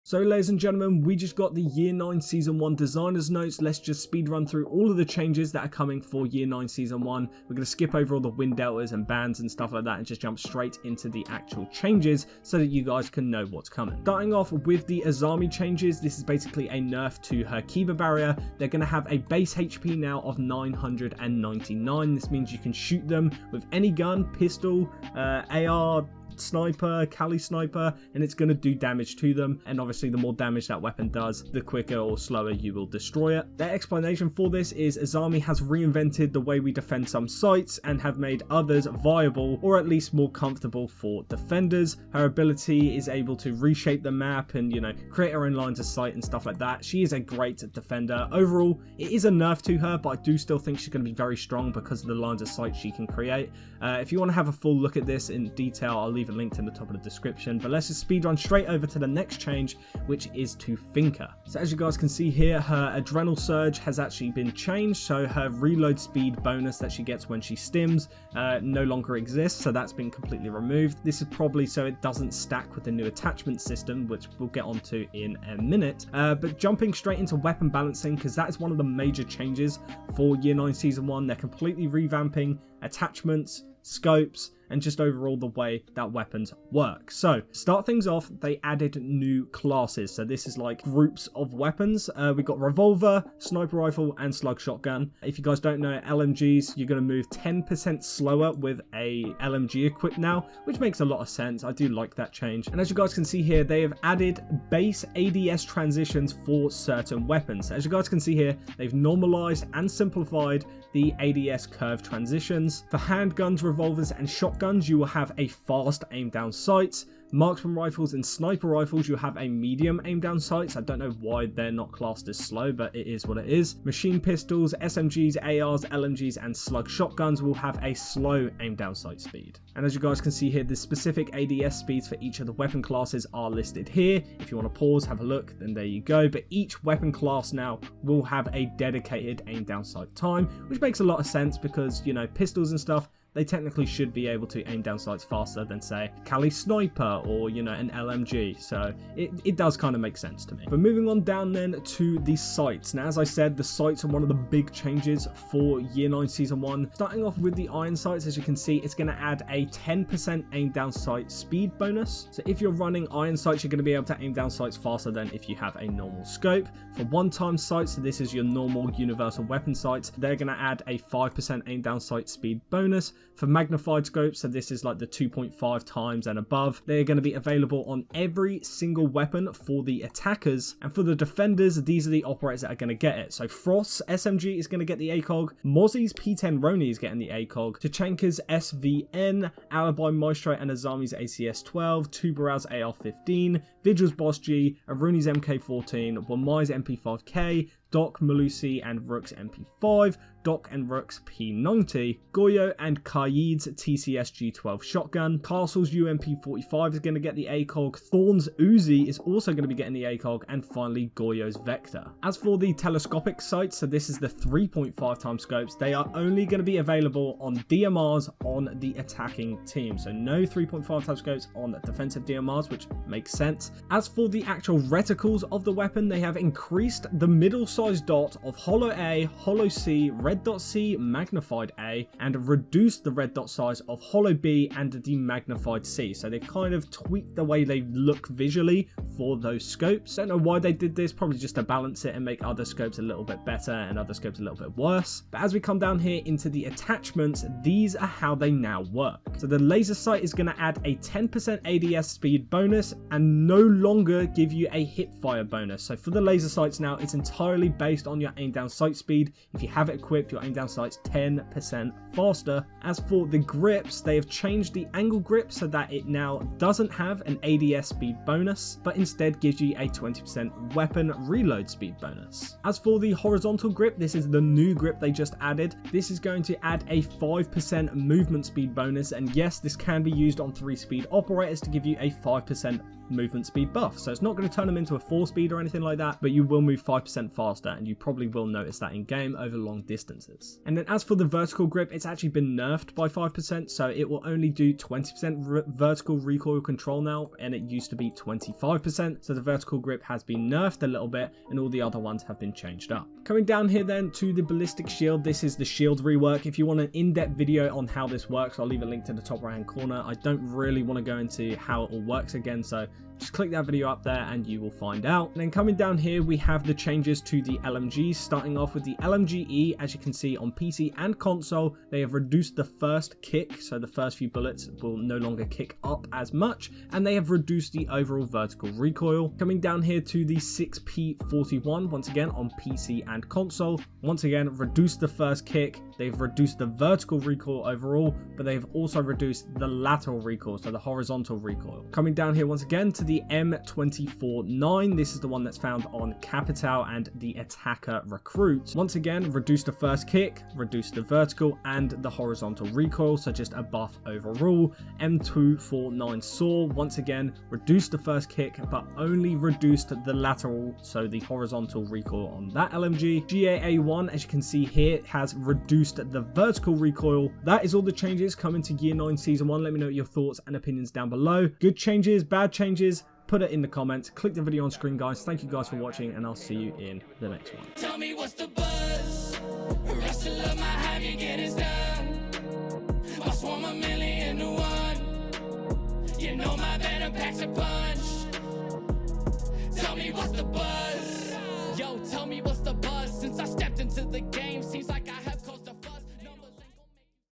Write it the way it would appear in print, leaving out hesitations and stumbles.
So ladies and gentlemen, we just got the Year 9 Season 1 Designer's Notes. Let's just speed run through all of the changes that are coming for Year 9 Season 1. We're going to skip over all the win deltas and bans and stuff like that and just jump straight into the actual changes so that you guys can know what's coming. Starting off with the Azami changes, this is basically a nerf to her Kiba barrier. They're going to have a base HP now of 999. This means you can shoot them with any gun, pistol, AR, sniper, Kali sniper, and it's going to do damage to them. And obviously the more damage that weapon does, the quicker or slower you will destroy it. Their explanation for this is Azami has reinvented the way we defend some sites and have made others viable, or at least more comfortable for defenders. Her ability is able to reshape the map and, you know, create her own lines of sight and stuff like that. She is a great defender. Overall, it is a nerf to her, but I do still think she's going to be very strong because of the lines of sight she can create. If you want to have a full look at this in detail, I'll leave linked in the top of the description, but let's just speed run straight over to the next change, which is to Finka. So as you guys can see here, her adrenal surge has actually been changed, so her reload speed bonus that she gets when she stims no longer exists, so that's been completely removed. This is probably so it doesn't stack with the new attachment system, which we'll get onto in a minute. But jumping straight into weapon balancing, because that is one of the major changes for Year 9 Season 1. They're completely revamping attachments, scopes, and just overall the way that weapons work. So start things off, they added new classes. So this is like groups of weapons. We've got revolver, sniper rifle, and slug shotgun. If you guys don't know LMGs, you're going to move 10% slower with a LMG equipped now, which makes a lot of sense. I do like that change. And as you guys can see here, they have added base ADS transitions for certain weapons. As you guys can see here, they've normalized and simplified the ADS curve transitions. For handguns, revolvers, and shotguns, you will have a fast aim down sight. Marksman rifles and sniper rifles, you have a medium aim down sights. I don't know why they're not classed as slow, but it is what it is. Machine pistols, SMGs, ARs, LMGs, and slug shotguns will have a slow aim down sight speed. And as you guys can see here, the specific ADS speeds for each of the weapon classes are listed here. If you want to pause, have a look, then there you go. But each weapon class now will have a dedicated aim down sight time, which makes a lot of sense because, you know, pistols and stuff, they technically should be able to aim down sights faster than, say, Kali Sniper or, you know, an LMG. So it does kind of make sense to me. But moving on down then to the sights. Now, as I said, the sights are one of the big changes for Year 9 Season 1. Starting off with the iron sights, as you can see, it's going to add a 10% aim down sight speed bonus. So if you're running iron sights, you're going to be able to aim down sights faster than if you have a normal scope. For one-time sights, so this is your normal universal weapon sights, they're going to add a 5% aim down sight speed bonus. For magnified scopes, so this is like the 2.5 times and above, they're going to be available on every single weapon for the attackers. And for the defenders, these are the operators that are going to get it. So Frost's SMG is going to get the ACOG, Mozzie's P10 Roni is getting the ACOG, Tachanka's SVN, Alibi Maestro and Azami's ACS-12, Tubaral's AR-15, Vigil's Boss G, Aruni's MK-14, Wamai's MP5K, Doc, Malusi and Rook's MP5, Doc and Rook's P90, Goyo and Kaid's TCS G12 shotgun, Castle's UMP45 is going to get the ACOG, Thorn's Uzi is also going to be getting the ACOG, and finally Goyo's Vector. As for the telescopic sights, so this is the 3.5 times scopes, they are only going to be available on DMRs on the attacking team, so no 3.5 times scopes on defensive DMRs, which makes sense. As for the actual reticles of the weapon, they have increased the middle size dot of Holo A, Holo C, Red Dot C, Magnified A, and reduced the red dot size of Holo B and the Magnified C. So they've kind of tweaked the way they look visually for those scopes. Don't know why they did this, probably just to balance it and make other scopes a little bit better and other scopes a little bit worse. But as we come down here into the attachments, these are how they now work. So the laser sight is going to add a 10% ADS speed bonus and no longer give you a hip fire bonus. So for the laser sights now, it's entirely based on your aim down sight speed. If you have it equipped, your aim down sight's 10% faster. As for the grips, they have changed the angle grip so that it now doesn't have an ADS speed bonus, but instead gives you a 20% weapon reload speed bonus. As for the horizontal grip, this is the new grip they just added. This is going to add a 5% movement speed bonus, and yes, this can be used on 3-speed operators to give you a 5% movement speed buff. So it's not going to turn them into a 4-speed or anything like that, but you will move 5% faster, and you probably will notice that in game over long distances. And then as for the vertical grip, it's actually been nerfed by 5%, so it will only do 20% vertical recoil control now, and it used to be 25%. So the vertical grip has been nerfed a little bit, and all the other ones have been changed up. Coming down here then to the ballistic shield, this is the shield rework. If you want an in-depth video on how this works, I'll leave a link to the top right hand corner. I don't really want to go into how it all works again, so just click that video up there and you will find out. And then coming down here, we have the changes to the LMGs, starting off with the LMG-E. As you can see on PC and console, they have reduced the first kick, so the first few bullets will no longer kick up as much, and they have reduced the overall vertical recoil. Coming down here to the 6P41, once again on PC and console, once again reduced the first kick, they've reduced the vertical recoil overall, but they've also reduced the lateral recoil, so the horizontal recoil. Coming down here once again to the M24-9, this is the one that's found on Capital and the Attacker Recruit. Once again, reduced the first kick, reduced the vertical and the horizontal recoil, so just a buff overall. M249 Saw, once again, reduced the first kick, but only reduced the lateral, so the horizontal recoil on that LMG. GAA1, as you can see here, has reduced the vertical recoil. That is all the changes coming to Year 9 Season 1. Let me know your thoughts and opinions down below. Good changes, bad changes, put it in the comments. Click the video on screen, guys. Thank you guys for watching, and I'll see you in the next one. Tell me what's the buzz? Rustle up my hype, you get it done. I swarm 1,000,000 to 1. You know my venom packs a punch.